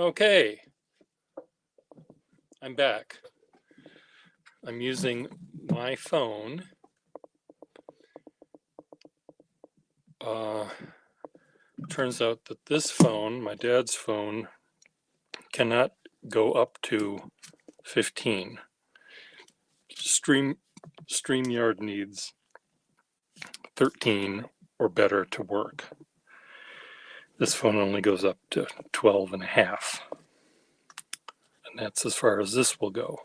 Okay, I'm back. I'm using my phone. Turns out that this phone, my dad's phone, cannot go up to 15. StreamYard needs 13 or better to work. This phone only goes up to 12 and a half. And that's as far as this will go.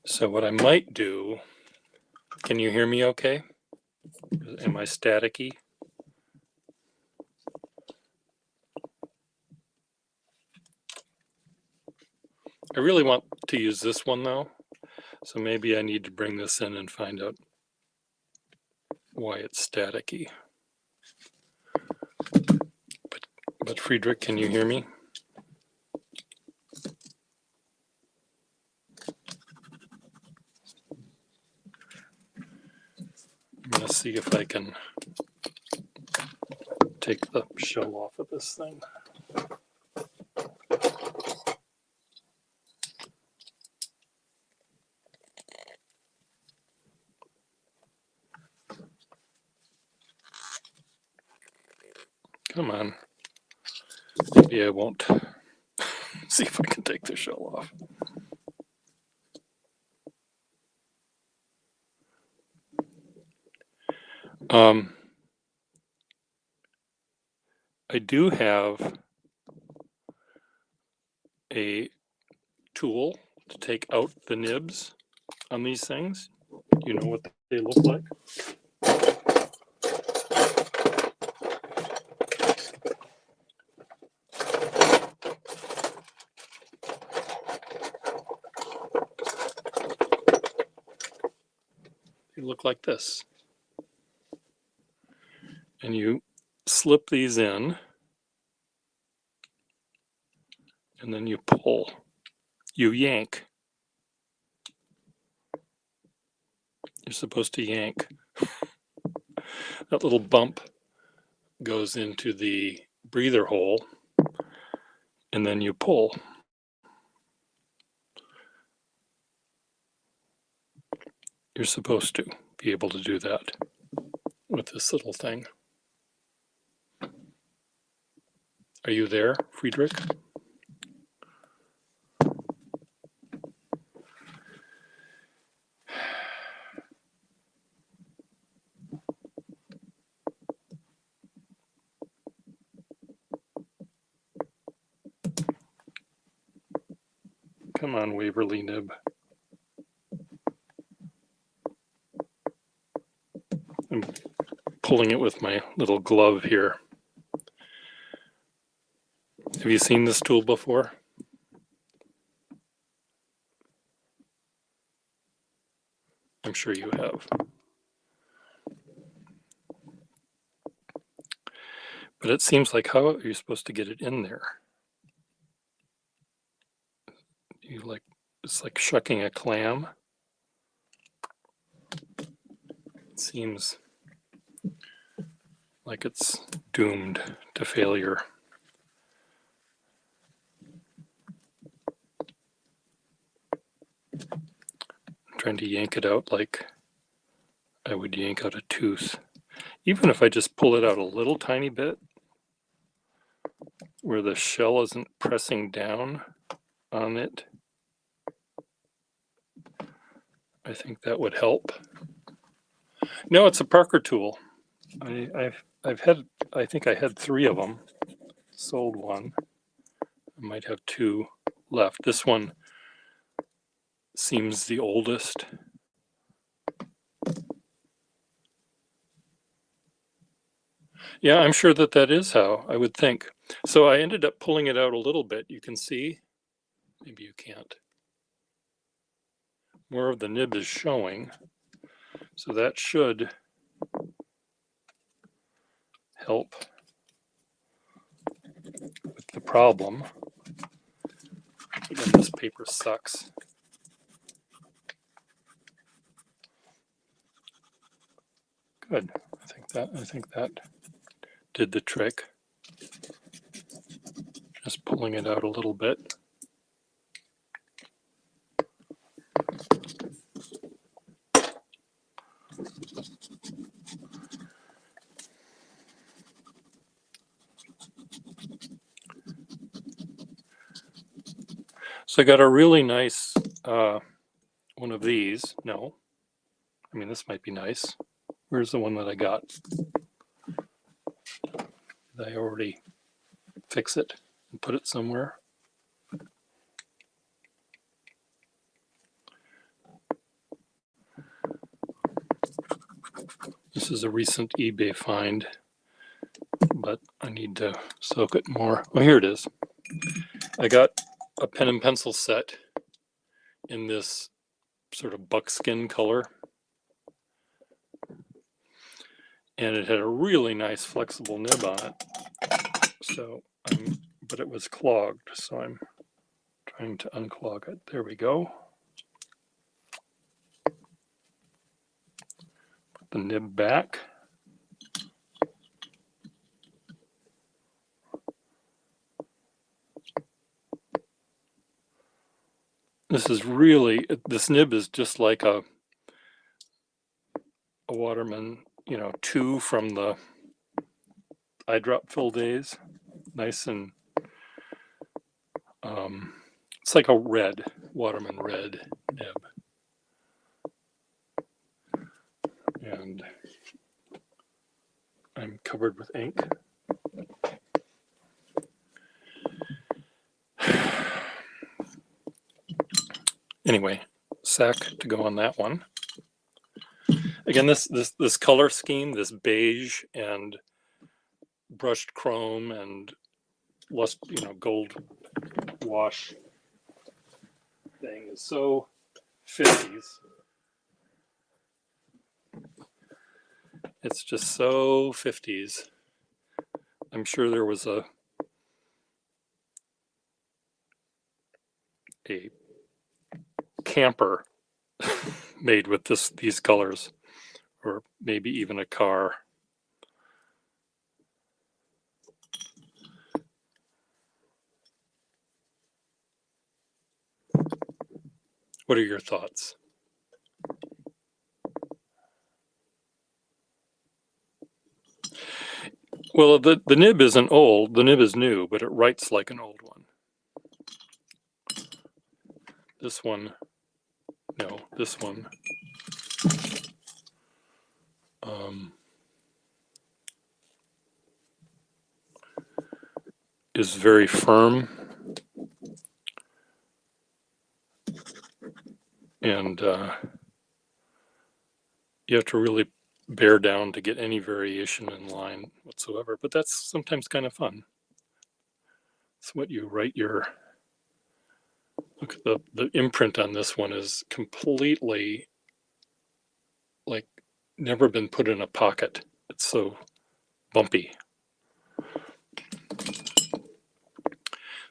So what I might do, can you hear me okay? Am I staticky? I really want to use this one though, so maybe I need to bring this in and find out why it's staticky. But Friedrich, can you hear me? I'm going to see if I can take the shell off of this thing. Come on. Maybe I won't. See if I can take the shell off. I do have a tool to take out the nibs on these things. You know what they look like? They look like this. And you slip these in, and then you pull, you yank. You're supposed to yank. That little bump goes into the breather hole, and then you pull. You're supposed to be able to do that with this little thing. Are you there, Friedrich? Come on, Waverly nib. I'm pulling it with my little glove here. Have you seen this tool before? I'm sure you have. But it seems like, how are you supposed to get it in there? It's like shucking a clam. It seems like it's doomed to failure. I'm trying to yank it out like I would yank out a tooth. Even if I just pull it out a little tiny bit, where the shell isn't pressing down on it, I think that would help. No, it's a Parker tool. I think I had 3 of them. Sold one. I might have 2 left. This one seems the oldest. Yeah, I'm sure that is how I would think. So I ended up pulling it out a little bit. You can see, maybe you can't. More of the nib is showing. So that should help with the problem. Again, this paper sucks. Good. I think that did the trick. Just pulling it out a little bit. So I got a really nice one of these. No, I mean, this might be nice. Where's the one that I got? Did I already fix it and put it somewhere? This is a recent eBay find, but I need to soak it more. Oh, here it is. I got a pen and pencil set in this sort of buckskin color. And it had a really nice flexible nib on it. So, but it was clogged, so I'm trying to unclog it. There we go. Put the nib back. This nib is just like a Waterman, 2 from the eyedrop fill days. Nice and, it's like a red, Waterman red nib. And I'm covered with ink. Anyway, sack to go on that one. Again, this color scheme, this beige and brushed chrome and gold wash thing is so 50s. It's just so 50s. I'm sure there was a camper made with these colors, or maybe even a car. What are your thoughts? Well, the nib isn't old, the nib is new, but it writes like an old one. This one, no, this one is very firm, and you have to really bear down to get any variation in line whatsoever, but that's sometimes kind of fun. It's what you write look at the imprint on this one is completely like never been put in a pocket. It's so bumpy.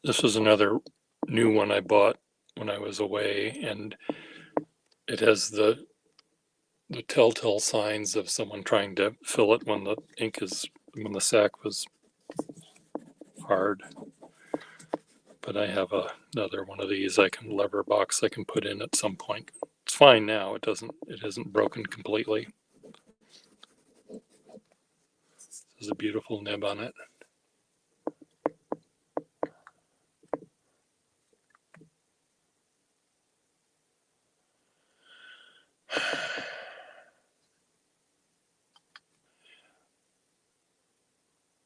This was another new one I bought when I was away, and it has the telltale signs of someone trying to fill it when the sack was hard. But I have another one of these lever box I can put in at some point. It's fine now. It isn't broken completely. There's a beautiful nib on it.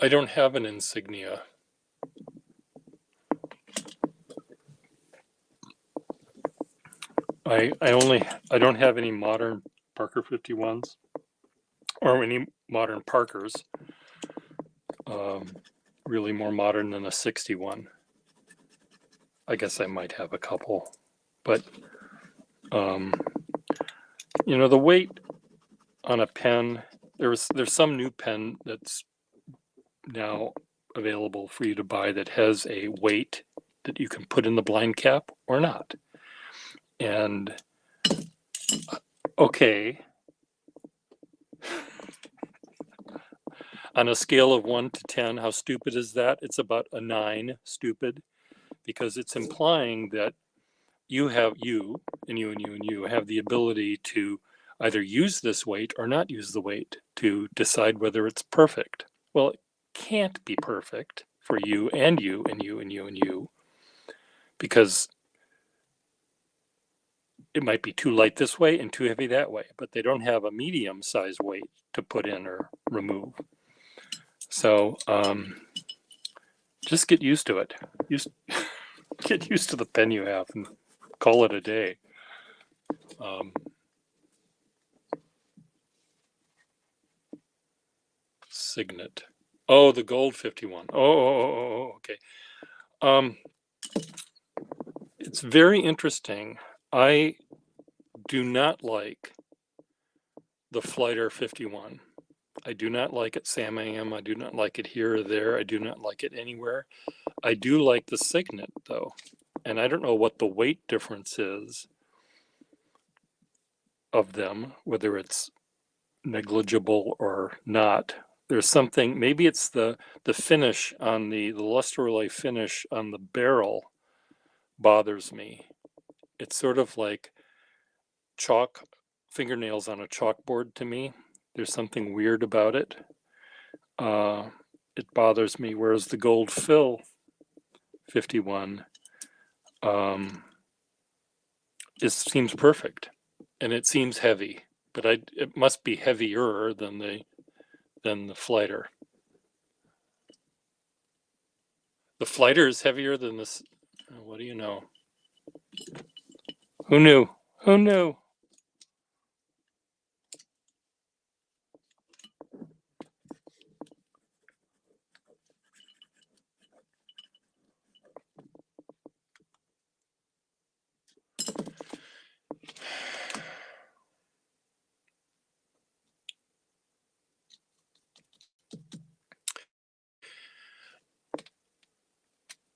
I don't have an insignia. I don't have any modern Parker 51s or any modern Parkers. Really more modern than a 61. I guess I might have a couple, but the weight on a pen, there's some new pen that's now available for you to buy that has a weight that you can put in the blind cap or not. And okay, On a scale of 1 to 10, how stupid is that? It's about a 9 stupid, because it's implying that you have you and you and you and you have the ability to either use this weight or not use the weight to decide whether it's perfect. Well, it can't be perfect for you and you and you and you and you, because it might be too light this way and too heavy that way, but they don't have a medium size weight to put in or remove. So just get used to it. Get used to the pen you have and call it a day. Signet. Oh, the gold 51. Oh, okay. It's very interesting. I do not like the Flighter 51. I do not like it Sam Am. I do not like it here or there. I do not like it anywhere. I do like the Signet though. And I don't know what the weight difference is of them, whether it's negligible or not. There's something, maybe it's the finish on the luster relay finish on the barrel bothers me. It's sort of like chalk, fingernails on a chalkboard to me. There's something weird about it. It bothers me, whereas the Gold Fill 51 it seems perfect, and it seems heavy, but it must be heavier than the Flighter. The Flighter is heavier than this. What do you know? Who knew? Who knew?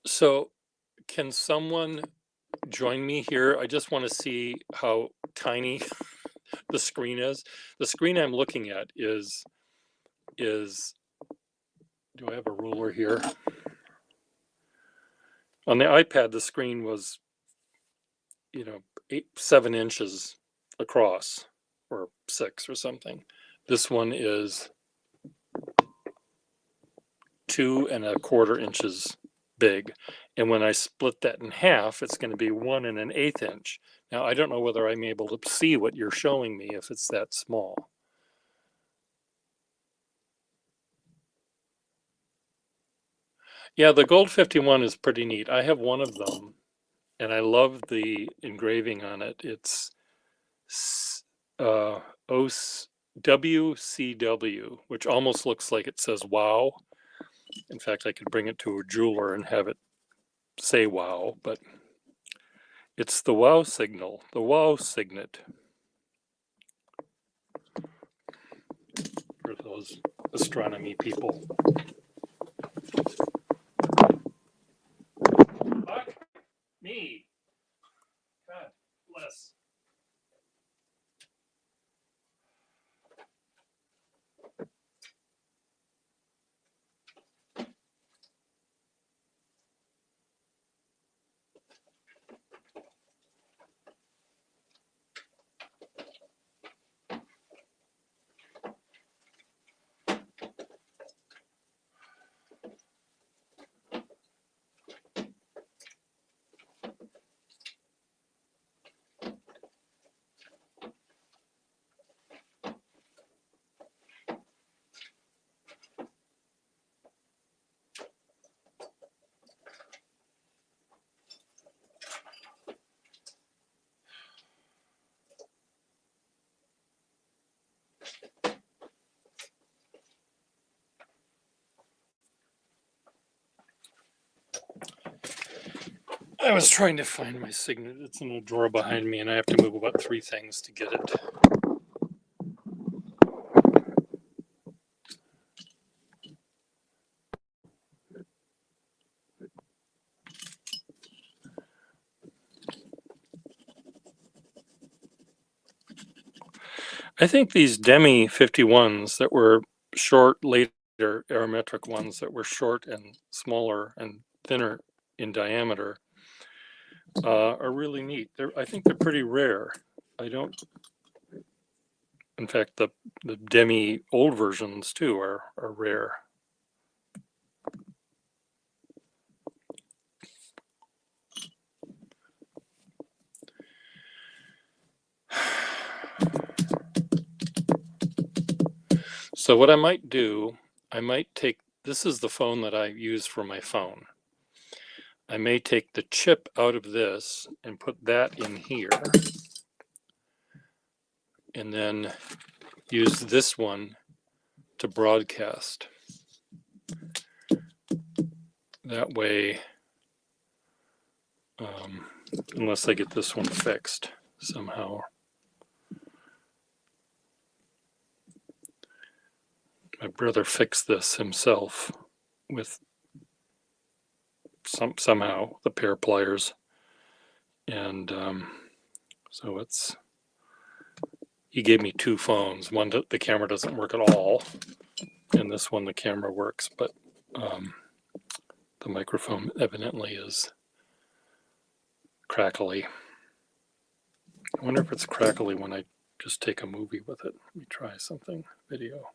So, can someone join me here? I just want to see how tiny the screen is. The screen I'm looking at is, do I have a ruler here? On the iPad, the screen was, 7 inches across, or 6 or something. This one is 2¼ inches big. And when I split that in half, it's going to be 1 1/8 inch. Now, I don't know whether I'm able to see what you're showing me if it's that small. Yeah, the Gold 51 is pretty neat. I have one of them, and I love the engraving on it. It's WCW, which almost looks like it says wow. In fact, I could bring it to a jeweler and have it say wow, but it's the wow signal, the wow signet. For those astronomy people. Fuck me. God bless. I was trying to find my signet. It's in a drawer behind me, and I have to move about 3 things to get it. I think these Demi 51s that were short later aerometric ones that were short and smaller and thinner in diameter are really neat. I think they're pretty rare. In fact, the Demi old versions too are rare. So what I might do, I might take, this is the phone that I use for my phone. I may take the chip out of this and put that in here, and then use this one to broadcast. That way, unless I get this one fixed somehow. My brother fixed this himself with somehow the pair of pliers, and so he gave me two phones. One, the camera doesn't work at all, and this one the camera works, but the microphone evidently is crackly. I wonder if it's crackly when I just take a movie with it. Let me try something. Video.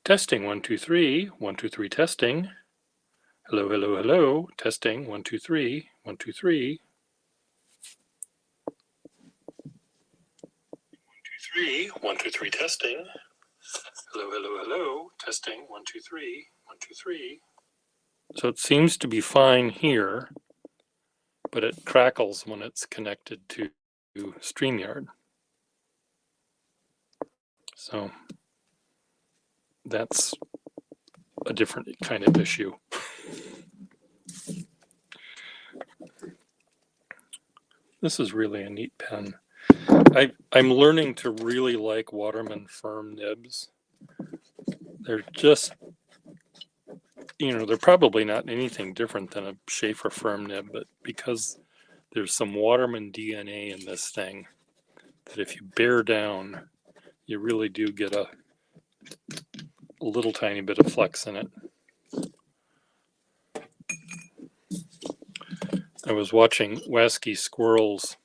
Testing 1 2 3 1 2 3 testing. Hello, hello, hello. Testing 1 2 3 1 2 3 1 2 3 testing. Hello, hello, hello. Testing 1 2 3 1 2 3. So it seems to be fine here, but it crackles when it's connected to StreamYard. So that's a different kind of issue. This is really a neat pen. I'm learning to really like Waterman firm nibs. They're just, they're probably not anything different than a Schaefer firm nib, but because there's some Waterman DNA in this thing, that if you bear down, you really do get a little tiny bit of flex in it. I was watching Wasky Squirrel's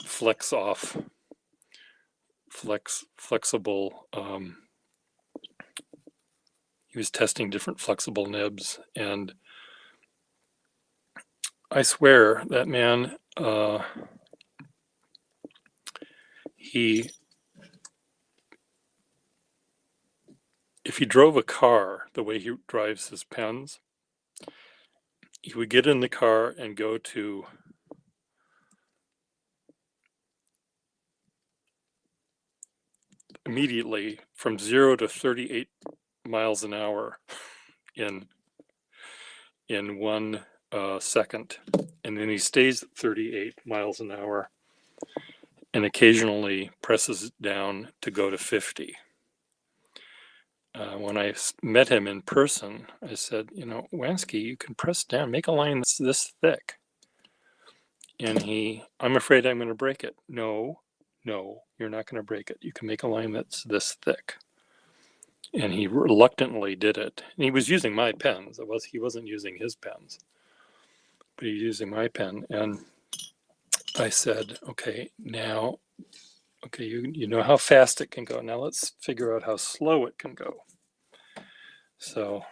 flexible. He was testing different flexible nibs, and I swear that man, if he drove a car the way he drives his pens, he would get in the car and go to immediately from 0 to 38 miles an hour in 1 second, and then he stays at 38 miles an hour and occasionally presses it down to go to 50. When I met him in person, I said, Wansky, you can press down, make a line that's this thick. And I'm afraid I'm going to break it. No, you're not going to break it. You can make a line that's this thick. And he reluctantly did it. And he was using my pens. He wasn't using his pens, but he was using my pen. And I said, okay, you know how fast it can go. Now let's figure out how slow it can go. So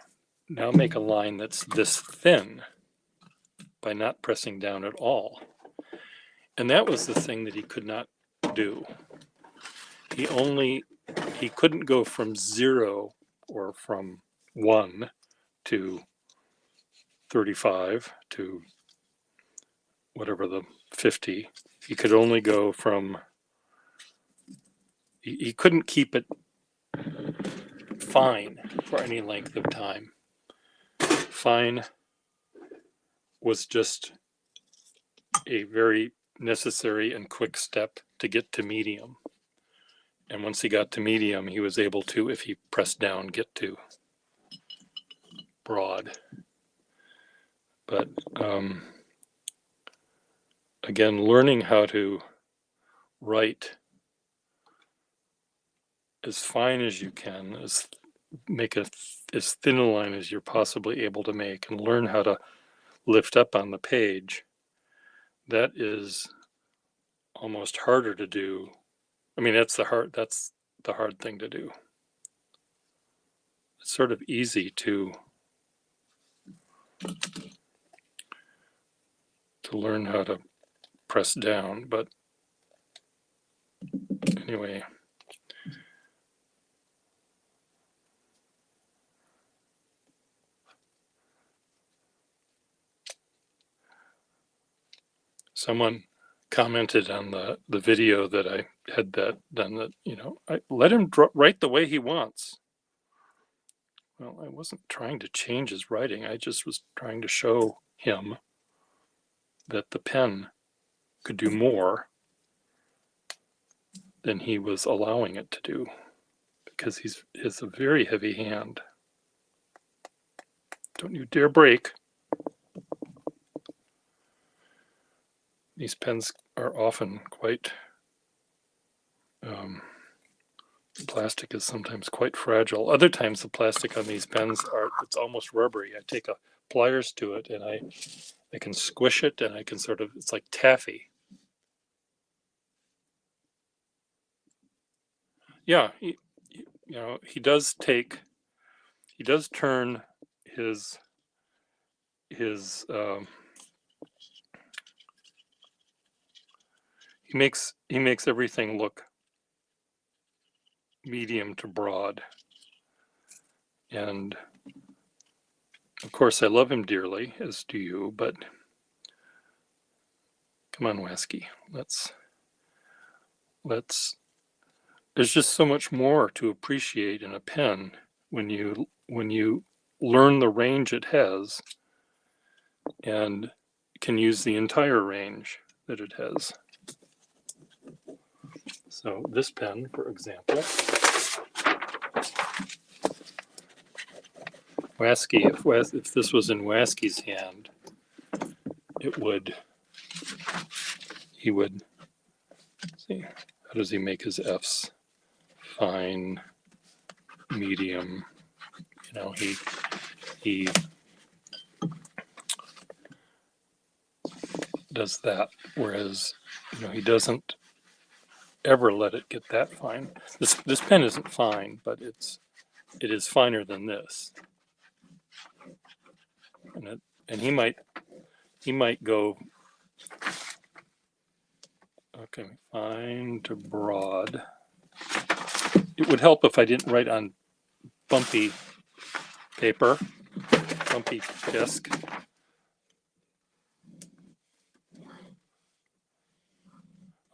now make a line that's this thin by not pressing down at all. And that was the thing that he could not do. He couldn't go from 0 or from 1 to 35 to whatever the 50. He could only go from, he couldn't keep it fine for any length of time. Fine was just a very necessary and quick step to get to medium. And once he got to medium, he was able to, if he pressed down, get to broad. But again, learning how to write as fine as you can, make as thin a line as you're possibly able to make, and learn how to lift up on the page. That is almost harder to do. I mean, that's the hard thing to do. It's sort of easy to learn how to press down, but anyway. Someone commented on the video that I had that done, that, you know, I let him write the way he wants. Well, I wasn't trying to change his writing. I just was trying to show him that the pen could do more than he was allowing it to do, because he has a very heavy hand. Don't you dare break. These pens are often quite, plastic is sometimes quite fragile. Other times the plastic on these pens it's almost rubbery. I take a pliers to it and I can squish it, and I can sort of, it's like taffy. Yeah, you know, he does turn his he makes everything look medium to broad. And of course I love him dearly, as do you, but come on, Wasky, let's there's just so much more to appreciate in a pen when you learn the range it has and can use the entire range that it has. So this pen, for example, Wasky, if this was in Wasky's hand, he would, see, how does he make his Fs? Fine, medium, you know, he does that, whereas, you know, he doesn't ever let it get that fine. This pen isn't fine, but it is finer than this. And he might go, okay, fine to broad. It would help if I didn't write on bumpy paper, bumpy disc.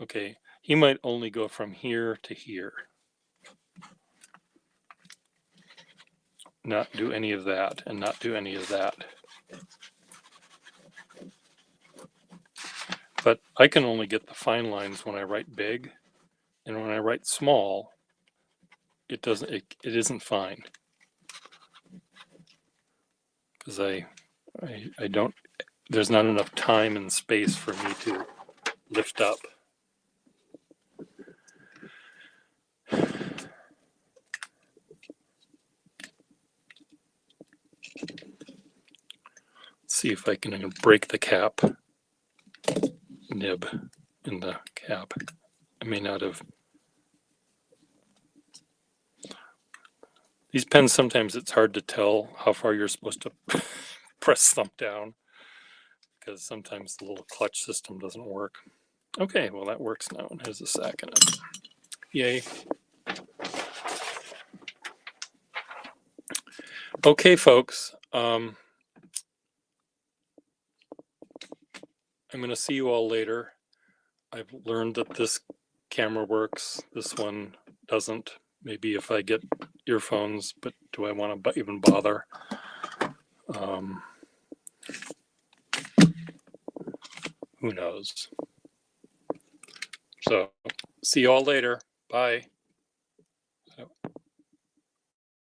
Okay, he might only go from here to here. Not do any of that, and not do any of that. But I can only get the fine lines when I write big, and when I write small, it isn't fine. Because I don't, there's not enough time and space for me to lift up. See if I can break the cap nib in the cap. I may not have. These pens, sometimes it's hard to tell how far you're supposed to press them down, because sometimes the little clutch system doesn't work. Okay, well that works now, and there's a sack in it. Yay. Okay, folks. I'm going to see you all later. I've learned that this camera works. This one doesn't. Maybe if I get earphones, but do I want to even bother? Who knows? So, see you all later. Bye.